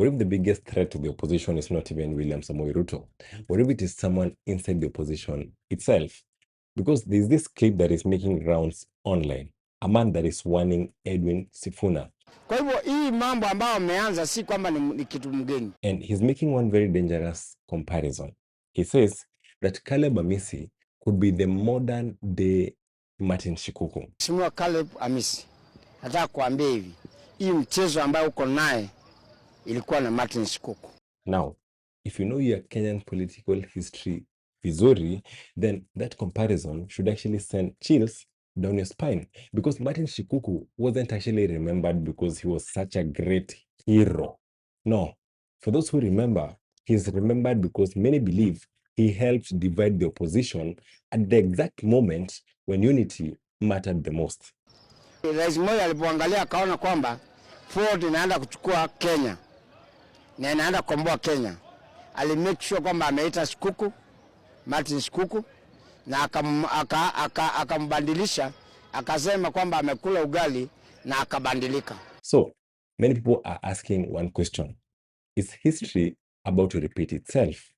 What if the biggest threat to the opposition is not even William Samoei Ruto? What if it is someone inside the opposition itself? Because there's this clip that is making rounds online. A man that is warning Edwin Sifuna. Kwa hivyo hii mambo ambayo ameanza si kwamba ni kitu mgeni. And he's making one very dangerous comparison. He says that Caleb Amissi could be the modern day Martin Shikuku. Mheshimiwa Caleb Amissi, nataka kuambia hivi, hii mchezo ambayo uko naye ilikuwa na Martin Shikuku. Now, if you know your Kenyan political history vizuri, then that comparison should actually send chills down your spine, because Martin Shikuku wasn't actually remembered because he was such a great hero. No, for those who remember, he's remembered because many believe he helped divide the opposition at the exact moment when unity mattered the most. Rais Moi alipoangalia akaona kwamba Ford inaenda kuchukua Kenya na inaenda kukomboa Kenya, alimake sure kwamba ameita Shikuku, Martin Shikuku, na akambandilisha, akasema kwamba amekula ugali na akabandilika. So many people are asking one question: is history about to repeat itself?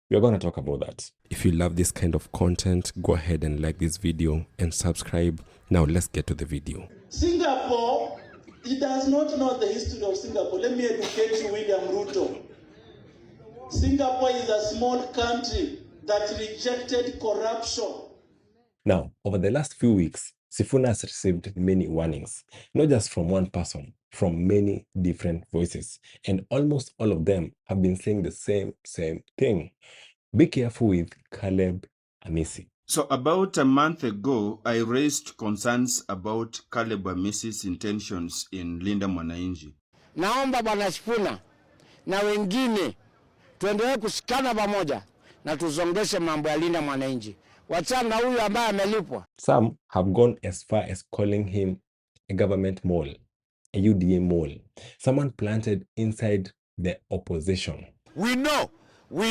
We're going to talk about that. If you love this kind of content, go ahead and like this video and subscribe. Now let's get to the video. Singapore, he does not know the history of Singapore. Let me educate you, William Ruto. Singapore is a small country that rejected corruption. Now, over the last few weeks, Sifuna has received many warnings, not just from one person, from many different voices. And almost all of them have been saying the same thing. Be careful with Caleb Amissi. So about a month ago, I raised concerns about Caleb Amissi's intentions in Linda Mwananchi. Naomba Bwana Sifuna na wengine tuendelee kushikana pamoja na tuzongeshe mambo ya Linda Mwananchi. Wachana huyu ambaye amelipwa. Some have gone as far as calling him a government mole, a UDA mole, someone planted inside the opposition. We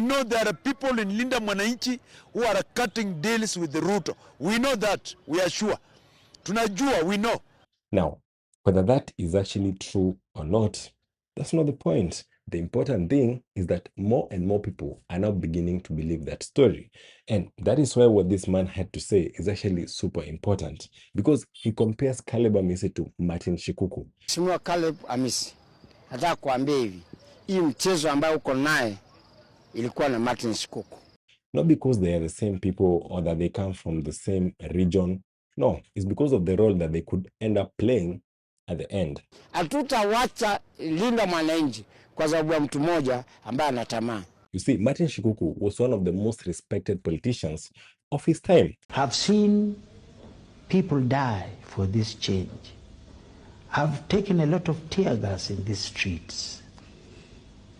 know there are people in Linda Mwananchi who are cutting deals with the Ruto. We know that, we are sure. Tunajua, we know. Now, whether that is actually true or not, that's not the point. The important thing is that more and more people are now beginning to believe that story. And that is why what this man had to say is actually super important, because he compares Caleb Amissi to Martin Shikuku. Mheshimiwa Caleb Amissi, nataka kuambia hivi, hii mchezo ambayo uko naye ilikuwa na Martin Shikuku. Not because they are the same people or that they come from the same region. No, it's because of the role that they could end up playing at the end. Hatutawacha Linda Mwananchi kwa sababu ya mtu mmoja ambaye anatamaa. You see, Martin Shikuku was one of the most respected politicians of his time. I've seen people die for this change. I've taken a lot of tear gas in these streets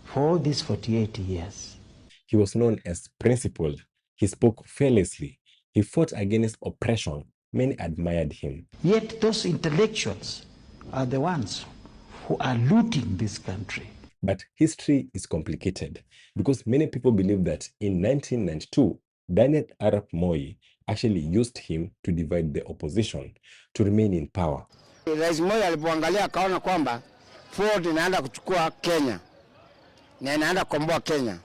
for all these 48 years. He was known as principled. He spoke fearlessly. He fought against oppression. Many admired him. Yet those intellectuals are the ones who are looting this country. But history is complicated because many people believe that in 1992, Daniel Arap Moi actually used him to divide the opposition to remain in power. Rais Moi alipoangalia akaona kwamba Ford inaenda kuchukua Kenya na inaenda kukomboa Kenya,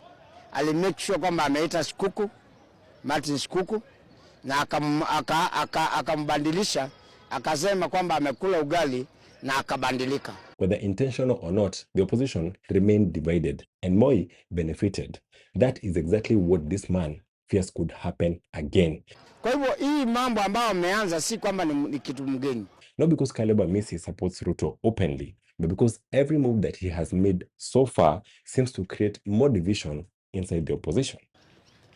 alimake sure kwamba ameita Shikuku, Martin Shikuku, na akambandilisha, akasema kwamba amekula ugali na akabandilika. Whether intentional or not, the opposition remained divided and Moi benefited. That is exactly what this man fears could happen again. Kwa hivyo hii mambo ambayo ameanza si kwamba ni kitu mgeni. Not because Caleb Amissi supports Ruto openly, but because every move that he has made so far seems to create more division inside the opposition.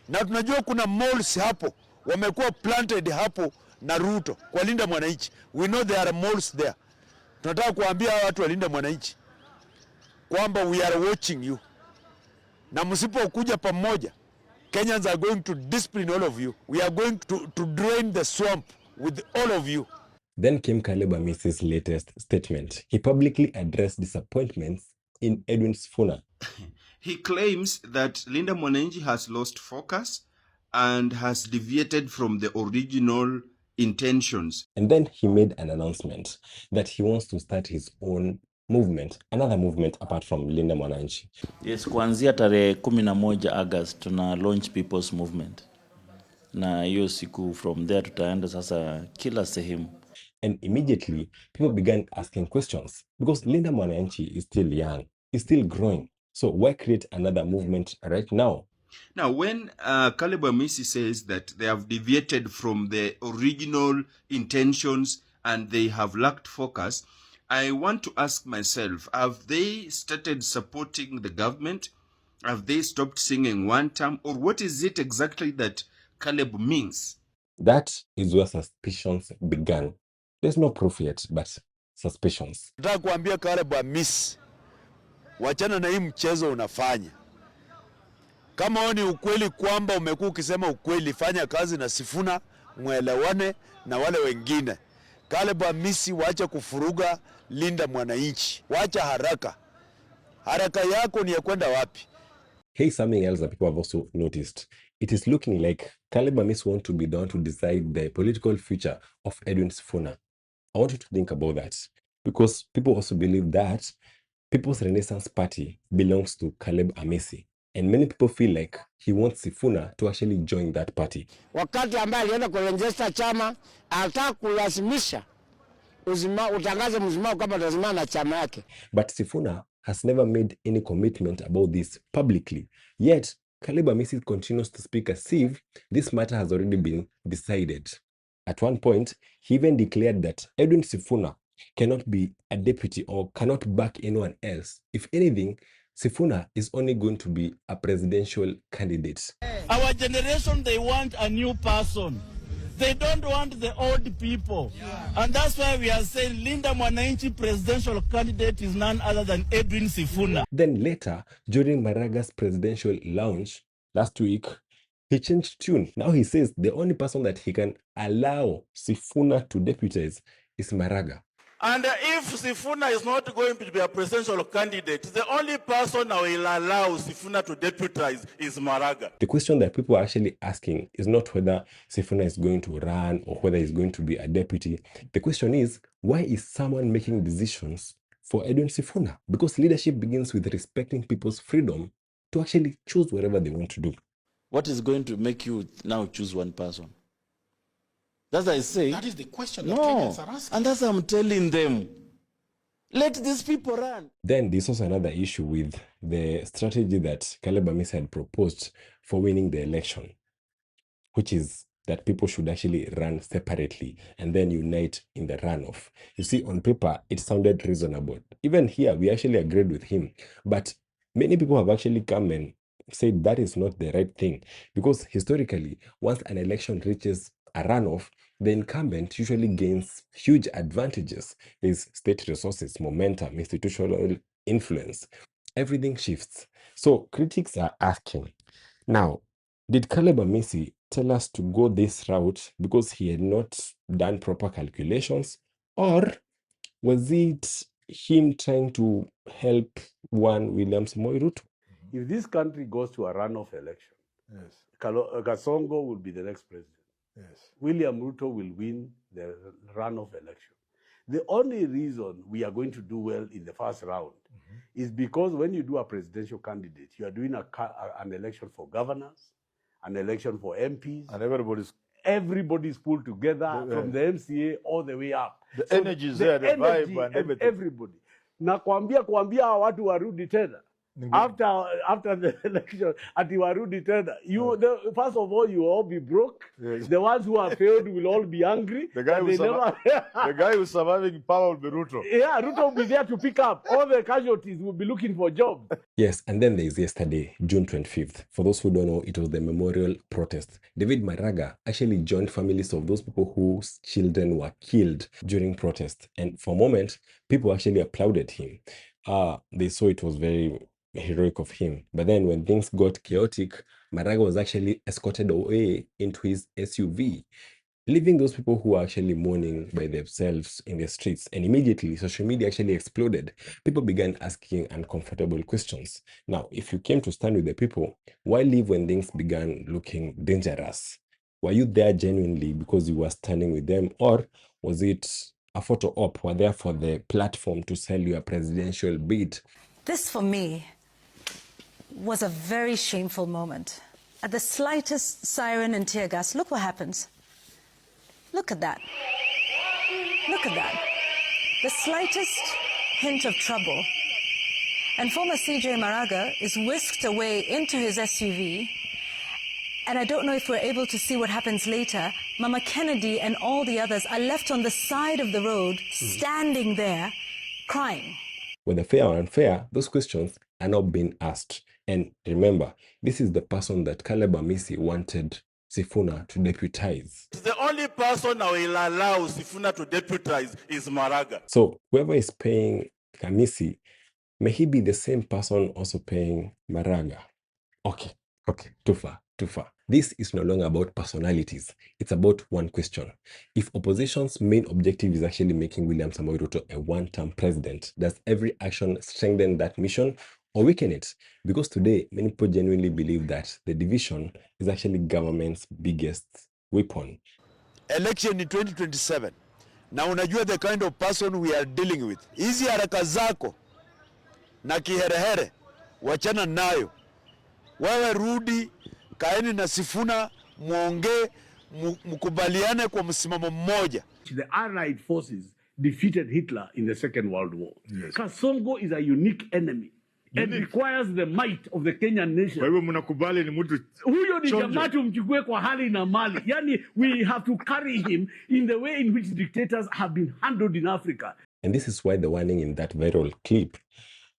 Na tunajua kuna moles hapo, wamekuwa planted hapo na Ruto kwa Linda Mwananchi. We know there are moles there. Tunataka kuambia watu wa Linda Mwananchi kwamba we are watching you. Na msipokuja pamoja, Kenyans are going to discipline all of you. We are going to drain the swamp with all of you. Then came Caleb Amissi's latest statement. He publicly addressed disappointments in Edwin Sifuna. He claims that Linda Mwananchi has lost focus and has deviated from the original intentions. And then he made an announcement that he wants to start his own movement, another movement apart from Linda Mwananchi. Yes, kuanzia tarehe 11 August tuna launch people's movement, na hiyo siku from there tutaenda sasa kila sehemu. And immediately, people began asking questions because Linda Mwananchi is still young, is still growing. So why create another movement right now? Now, when Caleb Amissi says that they have deviated from the original intentions and they have lacked focus, I want to ask myself, have they started supporting the government? Have they stopped singing one term? Or what is it exactly that Caleb means? That is where suspicions began. There's no proof yet, but suspicions. Nataka kuambia Caleb Amissi, wachana na hii mchezo unafanya. Kama wewe ni ukweli kwamba umekuwa ukisema ukweli, fanya kazi na Sifuna, mwelewane na wale wengine. Caleb Amissi, wacha kufuruga Linda Mwananchi. Wacha haraka. Haraka yako ni ya kwenda wapi? Here's something else that people have also noticed. It is looking like Caleb Amissi want to be the one to decide the political future of Edwin Sifuna. I want you to think about that because people also believe that People's Renaissance Party belongs to Caleb Amissi. And many people feel like he wants Sifuna to actually join that party. Wakati ambaye alienda kurejista chama, anataka kulazimisha utangaze mzima kama lazima na chama yake. But Sifuna has never made any commitment about this publicly. Yet, Caleb Amissi continues to speak as if this matter has already been decided. At one point, he even declared that Edwin Sifuna cannot be a deputy or cannot back anyone else. If anything, Sifuna is only going to be a presidential candidate. Our generation, they want a new person. They don't want the old people. And that's why we are saying Linda Mwananchi presidential candidate is none other than Edwin Sifuna. Then later, during Maraga's presidential launch last week, he changed tune. Now he says the only person that he can allow Sifuna to deputize is Maraga. And if Sifuna is not going to be a presidential candidate, the only person I will allow Sifuna to deputize is Maraga. The question that people are actually asking is not whether Sifuna is going to run or whether he's going to be a deputy. The question is, why is someone making decisions for Edwin Sifuna? Because leadership begins with respecting people's freedom to actually choose whatever they want to do. What is going to make you now choose one person? That's what I say. That is the question that No, Kenyans are asking. and that's what I'm telling them. Let these people run. Then there's also another issue with the strategy that Caleb Amissi had proposed for winning the election, which is that people should actually run separately and then unite in the runoff. You see, on paper, it sounded reasonable. Even here, we actually agreed with him. But many people have actually come and said that is not the right thing. Because historically, once an election reaches a runoff, the incumbent usually gains huge advantages. There's state resources, momentum, institutional influence. Everything shifts. So critics are asking, now, did Caleb Amissi tell us to go this route because he had not done proper calculations? Or was it him trying to help one William Samoei Ruto? If this country goes to a runoff election, Yes. Kasongo will be the next president. Yes. William Ruto will win the runoff election. The only reason we are going to do well in the first round is because when you do a presidential candidate, you are doing an election for governors, an election for MPs. And Everybody's pulled together from the MCA all the way up. The energy is there, the vibe and everything. Everybody. Na kuambia watu warudi tena. After the election, ati warudi tena. First of all, you will all be broke. Yes. The ones who have failed will all be angry. The guy who's surviving power will be Ruto. Yeah, Ruto will be there to pick up. All the casualties will be looking for jobs. Yes, and then there's yesterday, June 25th. For those who don't know, it was the memorial protest. David Maraga actually joined families of those people whose children were killed during protest. And for a moment, people actually applauded him. They saw it was very heroic of him. But then when things got chaotic, Maraga was actually escorted away into his SUV, leaving those people who were actually mourning by themselves in the streets. And immediately, social media actually exploded. People began asking uncomfortable questions. Now, if you came to stand with the people, why leave when things began looking dangerous? Were you there genuinely because you were standing with them, or was it a photo op were there for the platform to sell your presidential bid. This, for me, was a very shameful moment. At the slightest siren and tear gas, look what happens. Look at that. Look at that. The slightest hint of trouble, and former CJ Maraga is whisked away into his SUV. And I don't know if we're able to see what happens later. Mama Kennedy and all the others are left on the side of the road, standing there, crying. Whether fair or unfair, those questions are not being asked. And remember, this is the person that Caleb Amissi wanted Sifuna to deputize. The only person I will allow Sifuna to deputize is Maraga. So whoever is paying Amissi, may he be the same person also paying Maraga. Okay, too far. This is no longer about personalities. It's about one question. If opposition's main objective is actually making William Samoei Ruto a one-term president, does every action strengthen that mission or weaken it? Because today, many people genuinely believe that the division is actually government's biggest weapon. Election in 2027. Na unajua the kind of person we are dealing with. Hizi haraka zako na kiherehere, wachana nayo. Wewe rudi, kaeni na Sifuna, muongee, mkubaliane kwa msimamo mmoja. The Allied forces defeated Hitler in the Second World War. Yes. Kasongo is a unique enemy. It requires the might of the Kenyan nation. Kwa hivyo mnakubali ni mtu huyo ni jamaa tumchukue kwa hali na mali. Yani, we have to carry him in the way in which dictators have been handled in Africa. And this is why the warning in that viral clip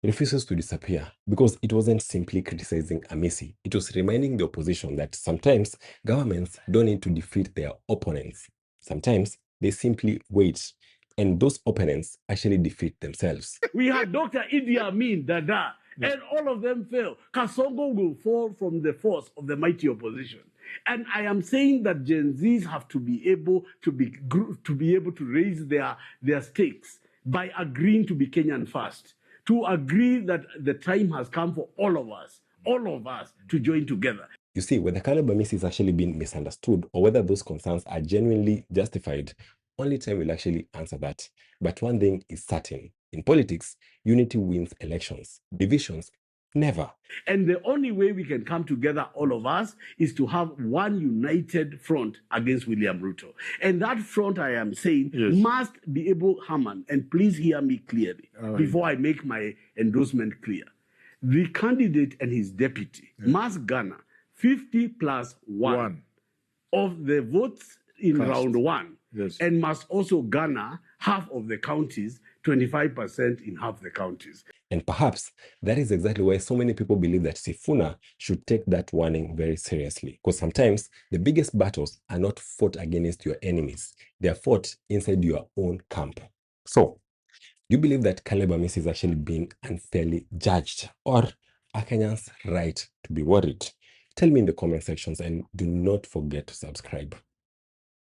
refuses to disappear, because it wasn't simply criticizing Amissi. It was reminding the opposition that sometimes governments don't need to defeat their opponents. Sometimes they simply wait, and those opponents actually defeat themselves. We had Dr. Idi Amin Dada, and all of them fell. Kasongo will fall from the force of the mighty opposition. And I am saying that Gen Zs have to be able to raise their stakes by agreeing to be Kenyan first, to agree that the time has come for all of us to join together. You see, whether Caleb Amissi is actually being misunderstood or whether those concerns are genuinely justified, only time will actually answer that. But one thing is certain. In politics, unity wins elections. Divisions, never. And the only way we can come together, all of us, is to have one united front against William Ruto. And that front, I am saying, must be able, Haman, and please hear me clearly before I make my endorsement clear. The candidate and his deputy must garner 50 plus 1 of the votes in round 1. Yes. And must also garner half of the counties, 25% in half the counties. And perhaps that is exactly why so many people believe that Sifuna should take that warning very seriously. Because sometimes the biggest battles are not fought against your enemies. They are fought inside your own camp. So, do you believe that Caleb Amissi is actually being unfairly judged? Or are Kenyans right to be worried? Tell me in the comment sections, and do not forget to subscribe.